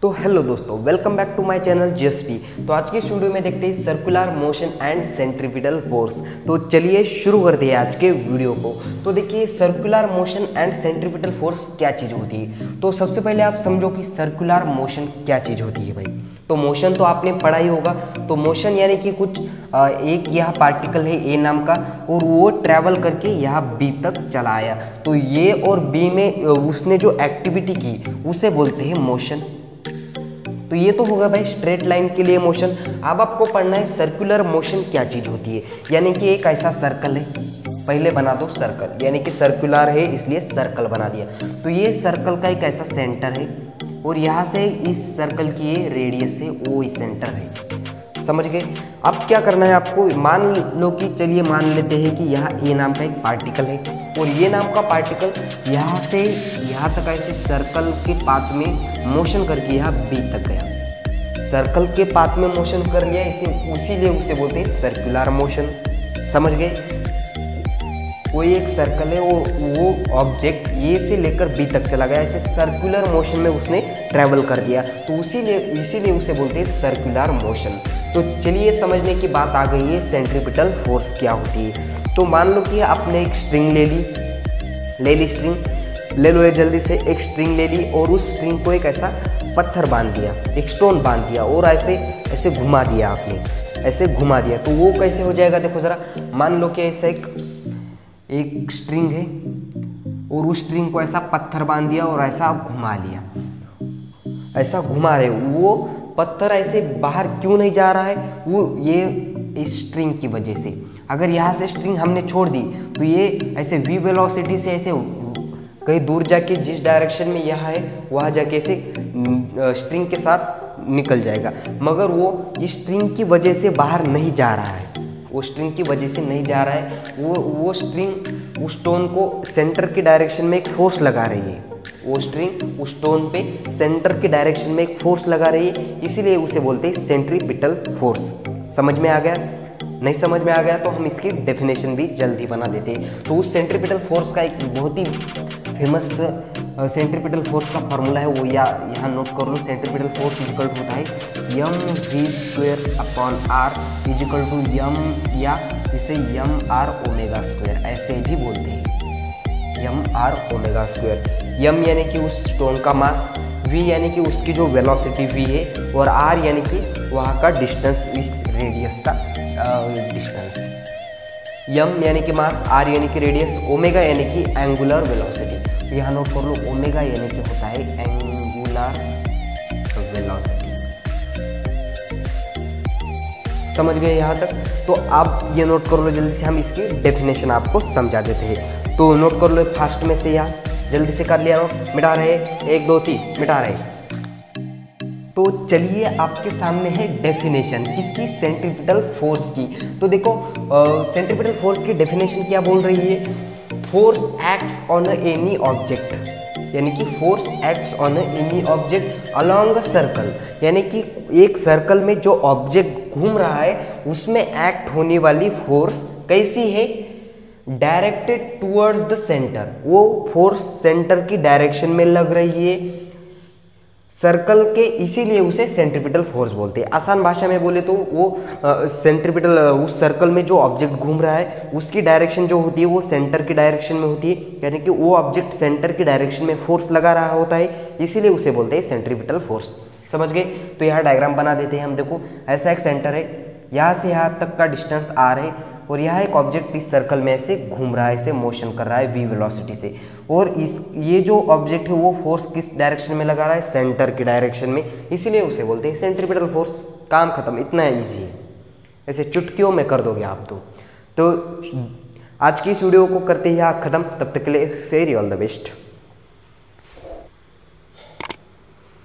तो हेलो दोस्तों, welcome back to my channel GSP. तो आज की इस वीडियो में देखते हैं circular motion and centripetal force. तो चलिए शुरू करते हैं आज के वीडियो को। तो देखिए, circular motion and centripetal force क्या चीज़ होती है। तो सबसे पहले आप समझो कि सर्कुलर मोशन क्या चीज़ होती है भाई। तो मोशन तो आपने पढ़ा ही होगा। तो मोशन यानी कि कुछ एक यह पार्टिकल है ए नाम का, और वो ट्रैवल करके यहाँ बी तक चला आया। तो ये और बी में उसने जो एक्टिविटी की उसे बोलते हैं मोशन। तो ये तो होगा भाई स्ट्रेट लाइन के लिए मोशन। अब आपको पढ़ना है सर्कुलर मोशन क्या चीज़ होती है। यानी कि एक ऐसा सर्कल है, पहले बना दो सर्कल, यानी कि सर्कुलर है इसलिए सर्कल बना दिया। तो ये सर्कल का एक ऐसा सेंटर है, और यहाँ से इस सर्कल की ये रेडियस है, वो इस सेंटर है। समझ गए। अब क्या करना है आपको, मान लो कि चलिए मान लेते हैं कि यहाँ ए नाम का एक पार्टिकल है, और ये नाम का पार्टिकल यहाँ से यहाँ तक ऐसे सर्कल के पाथ में मोशन करके यहाँ बी तक गया। सर्कल के पाथ में मोशन कर लिया इसे, उसीलिए उसे बोलते हैं सर्कुलर मोशन। समझ गए। कोई एक सर्कल है, वो ऑब्जेक्ट ए से लेकर बी तक चला गया, ऐसे सर्कुलर मोशन में उसने ट्रैवल कर दिया, तो इसीलिए उसे बोलते हैं सर्कुलर मोशन। तो चलिए समझने की बात आ गई है सेंट्रीपिटल फोर्स क्या होती है। तो मान लो कि आपने एक स्ट्रिंग ले ली स्ट्रिंग ले लो, जल्दी से एक स्ट्रिंग ले ली, और उस स्ट्रिंग को एक ऐसा पत्थर बांध दिया, एक स्टोन बांध दिया, और ऐसे घुमा दिया आपने, ऐसे घुमा दिया। तो वो कैसे हो जाएगा, देखो ज़रा। मान लो कि ऐसा एक स्ट्रिंग है, और उस स्ट्रिंग को ऐसा पत्थर बांध दिया और ऐसा घुमा लिया, ऐसा घुमा रहे। वो पत्थर ऐसे बाहर क्यों नहीं जा रहा है, वो ये इस स्ट्रिंग की वजह से। अगर यहाँ से स्ट्रिंग हमने छोड़ दी तो ये ऐसे v वेलोसिटी से ऐसे कहीं दूर जाके जिस डायरेक्शन में यह है वहाँ जाके ऐसे स्ट्रिंग के साथ निकल जाएगा, मगर वो इस स्ट्रिंग की वजह से बाहर नहीं जा रहा है। वो स्ट्रिंग की वजह से नहीं जा रहा है, वो स्ट्रिंग उस स्टोन को सेंटर की डायरेक्शन में एक फोर्स लगा रही है। वो स्ट्रिंग उस स्टोन पे सेंटर की डायरेक्शन में एक फोर्स लगा रही है, इसीलिए उसे बोलते हैं सेंट्रीपिटल फोर्स। समझ में आ गया? नहीं समझ में आ गया तो हम इसकी डेफिनेशन भी जल्दी बना देते हैं। तो उस सेंट्रीपिटल फोर्स का एक बहुत ही फेमस सेंट्रीपिटल फोर्स का फॉर्मूला है, वो यहाँ नोट कर लो। सेंट्रीपिटल फोर्स इजिकल टू होता है mv²/r इजिकल टू m, या इसे mr⍵², ऐसे भी बोलते हैं, mr⍵²। m यानी कि उस स्टोन का मास, v यानी कि उसकी जो वेलोसिटी v है, और r यानी कि वहाँ का डिस्टेंस, इस रेडियस का डिस्टेंस। m यानी कि मास, r यानी कि रेडियस, ओमेगा यानी कि एंगुलर वेलोसिटी। तो यहाँ नोट कर लो, ओमेगा यानी कि होता है एंगुलर वेलोसिटी। समझ गए यहाँ तक? तो आप ये नोट कर लो जल्दी से, हम इसकी डेफिनेशन आपको समझा देते हैं। तो नोट कर लो फास्ट में से, यहाँ जल्दी से कर लिया नोट। मिटा रहे 1 2 3 मिटा रहे। तो चलिए आपके सामने है डेफिनेशन किसकी, सेंट्रीपिटल फोर्स की। तो देखो सेंट्रीपिटल फोर्स की डेफिनेशन क्या बोल रही है, force acts on any object, यानी कि force acts on any object along a circle, यानी कि एक सर्कल में जो ऑब्जेक्ट घूम रहा है उसमें एक्ट होने वाली फोर्स कैसी है, डायरेक्टेड टूवर्ड्स द सेंटर। वो फोर्स सेंटर की डायरेक्शन में लग रही है सर्कल के, इसीलिए उसे सेंट्रीपिटल फोर्स बोलते हैं। आसान भाषा में बोले तो वो सेंट्रीपिटल, उस सर्कल में जो ऑब्जेक्ट घूम रहा है उसकी डायरेक्शन जो होती है वो सेंटर की डायरेक्शन में होती है, यानी कि वो ऑब्जेक्ट सेंटर की डायरेक्शन में फोर्स लगा रहा होता है, इसीलिए उसे बोलते हैं सेंट्रीपिटल फोर्स। समझ गए। तो यहाँ डायग्राम बना देते हैं हम। देखो ऐसा एक सेंटर है, यहाँ से यहाँ तक का डिस्टेंस r है, और यहाँ एक ऑब्जेक्ट इस सर्कल में ऐसे घूम रहा है, ऐसे मोशन कर रहा है v वेलोसिटी से, और ये जो ऑब्जेक्ट है वो फोर्स किस डायरेक्शन में लगा रहा है, सेंटर की डायरेक्शन में, इसीलिए उसे बोलते हैं सेंट्रीपिटल फोर्स। काम खत्म, इतना ईजी है, ऐसे चुटकियों में कर दोगे आप। तो आज की इस वीडियो को करते ही यहाँ खत्म। तब तक के लिए फेरी ऑल द बेस्ट।